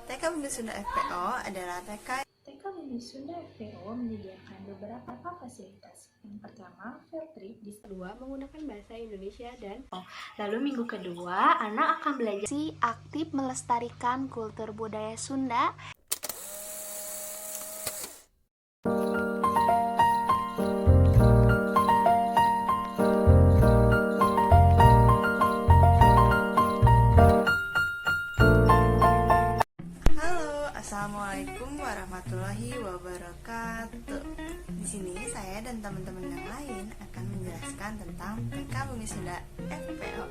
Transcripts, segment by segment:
TK Bumi Sunda FPO adalah TK Bumi Sunda FPO menyediakan beberapa fasilitas. Yang pertama, field trip. Kedua, menggunakan bahasa Indonesia dan lalu minggu kedua, anak akan belajar aktif melestarikan kultur budaya Sunda. Halo, assalamualaikum warahmatullahi wabarakatuh. Di sini saya dan teman-teman yang lain akan menjelaskan tentang TK Bumi Sunda FPO.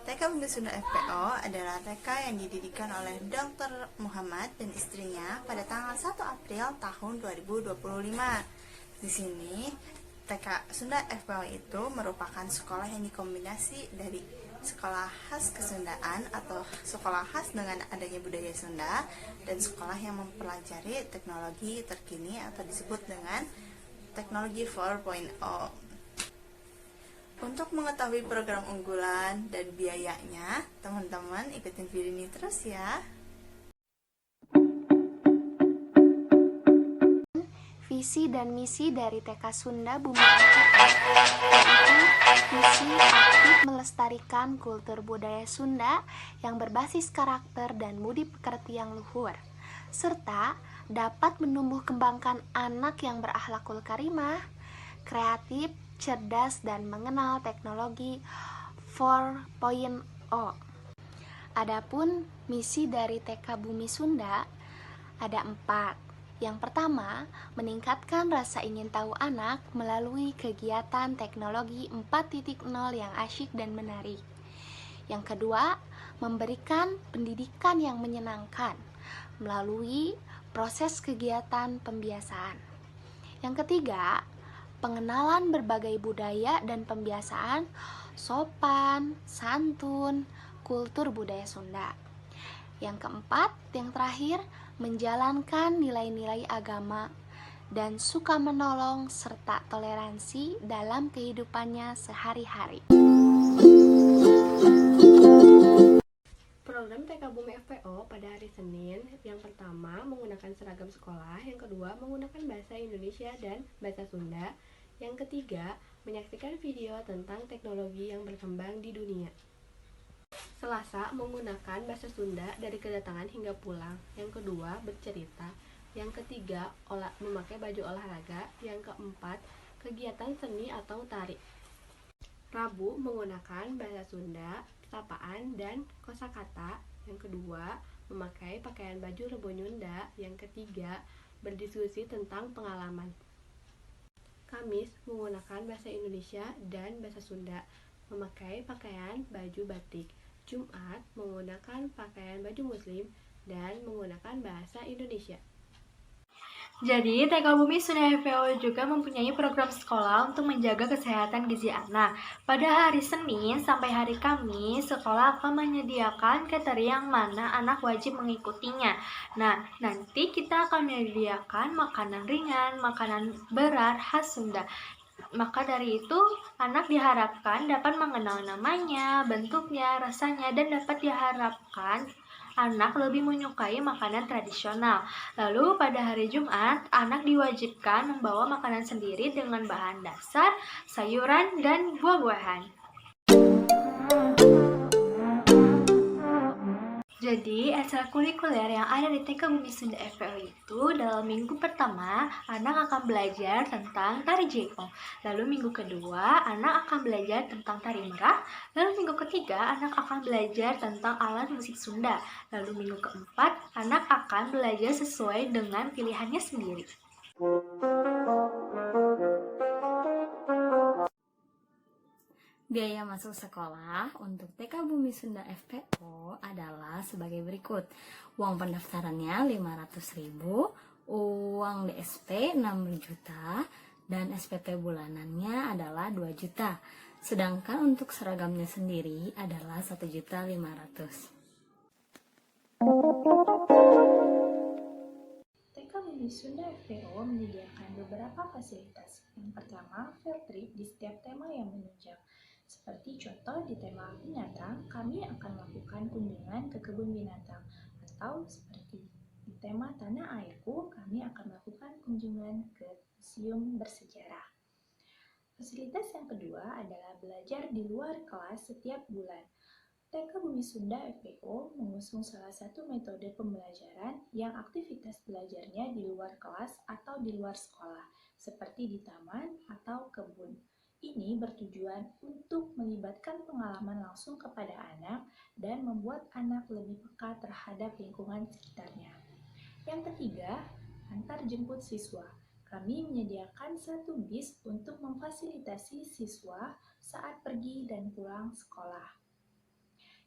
TK Bumi Sunda FPO adalah TK yang didirikan oleh Dr. Muhammad dan istrinya pada tanggal 1 April tahun 2025. Di sini TK Sunda FPO itu merupakan sekolah yang dikombinasi dari sekolah khas kesundaan atau sekolah khas dengan adanya budaya Sunda dan sekolah yang mempelajari teknologi terkini atau disebut dengan teknologi 4.0. Untuk mengetahui program unggulan dan biayanya, teman-teman ikutin video ini terus ya. Visi dan misi dari TK Sunda Bumi FPO yaitu misi aktif melestarikan kultur budaya Sunda yang berbasis karakter dan budi pekerti yang luhur, serta dapat menumbuh kembangkan anak yang berakhlakul karimah, kreatif, cerdas, dan mengenal teknologi 4.0. Adapun misi dari TK Bumi Sunda ada 4. Yang pertama, meningkatkan rasa ingin tahu anak melalui kegiatan teknologi 4.0 yang asyik dan menarik. Yang kedua, memberikan pendidikan yang menyenangkan melalui proses kegiatan pembiasaan. Yang ketiga, pengenalan berbagai budaya dan pembiasaan sopan, santun, kultur budaya Sunda. Yang keempat, yang terakhir, menjalankan nilai-nilai agama dan suka menolong serta toleransi dalam kehidupannya sehari-hari. program TK Bumi FPO pada hari Senin. Yang pertama, menggunakan seragam sekolah. Yang kedua, menggunakan bahasa Indonesia dan bahasa Sunda. Yang ketiga, menyaksikan video tentang teknologi yang berkembang di dunia. Selasa, menggunakan bahasa Sunda dari kedatangan hingga pulang. Yang kedua, bercerita. Yang ketiga, memakai baju olahraga. Yang keempat, kegiatan seni atau tari. Rabu, menggunakan bahasa Sunda, sapaan, dan kosakata. Yang kedua, memakai pakaian baju Rebo Nyunda. Yang ketiga, berdiskusi tentang pengalaman. Kamis, menggunakan bahasa Indonesia dan bahasa Sunda, memakai pakaian baju batik. Jumat, menggunakan pakaian baju muslim dan menggunakan bahasa Indonesia. Jadi, TK Bumi Sunda FPO juga mempunyai program sekolah untuk menjaga kesehatan gizi anak. Pada hari Senin sampai hari Kamis, sekolah akan menyediakan catering yang mana anak wajib mengikutinya. Nah, nanti kita akan menyediakan makanan ringan, makanan berat khas Sunda. Maka dari itu, anak diharapkan dapat mengenal namanya, bentuknya, rasanya, dan dapat diharapkan anak lebih menyukai makanan tradisional. Lalu pada hari Jumat, anak diwajibkan membawa makanan sendiri dengan bahan dasar, sayuran, dan buah-buahan. Jadi, ekstrakurikuler yang ada di TK Bumi Sunda FPO itu dalam minggu pertama, anak akan belajar tentang tari Jepang. Lalu minggu kedua, anak akan belajar tentang tari merah. Lalu minggu ketiga, anak akan belajar tentang alat musik Sunda. Lalu minggu keempat, anak akan belajar sesuai dengan pilihannya sendiri. Biaya masuk sekolah untuk TK Bumi Sunda FPO adalah sebagai berikut. Uang pendaftarannya 500.000, uang DSP 6 juta, dan SPP bulanannya adalah 2 juta. Sedangkan untuk seragamnya sendiri adalah 1.500.000. TK Bumi Sunda FPO menyediakan beberapa fasilitas. Yang pertama, field trip di setiap tema yang menunjang. Seperti contoh di tema binatang, kami akan melakukan kunjungan ke kebun binatang, atau seperti di tema tanah airku, kami akan melakukan kunjungan ke museum bersejarah. Fasilitas yang kedua adalah belajar di luar kelas setiap bulan. TK Bumi Sunda FPO mengusung salah satu metode pembelajaran yang aktivitas belajarnya di luar kelas atau di luar sekolah, seperti di taman atau kebun. Ini bertujuan untuk melibatkan pengalaman langsung kepada anak dan membuat anak lebih peka terhadap lingkungan sekitarnya. Yang ketiga, antar jemput siswa. Kami menyediakan satu bis untuk memfasilitasi siswa saat pergi dan pulang sekolah.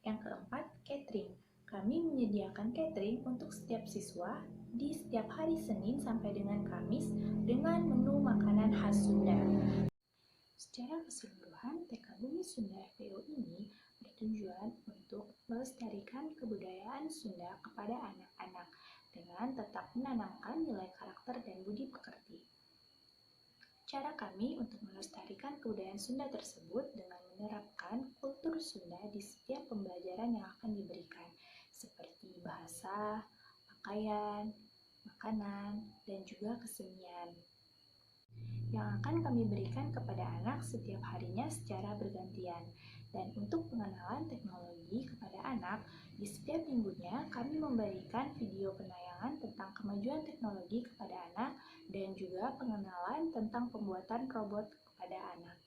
Yang keempat, catering. Kami menyediakan catering untuk setiap siswa di setiap hari Senin sampai dengan Kamis dengan menu makanan khas Sunda. Secara keseluruhan, TK Bumi Sunda FPO ini bertujuan untuk melestarikan kebudayaan Sunda kepada anak-anak dengan tetap menanamkan nilai karakter dan budi pekerti. Cara kami untuk melestarikan kebudayaan Sunda tersebut dengan menerapkan kultur Sunda di setiap pembelajaran yang akan diberikan, seperti bahasa, pakaian, makanan, dan juga kesenian yang akan kami berikan kepada anak setiap harinya secara bergantian. Dan untuk pengenalan teknologi kepada anak, di setiap minggunya kami memberikan video penayangan tentang kemajuan teknologi kepada anak dan juga pengenalan tentang pembuatan robot kepada anak.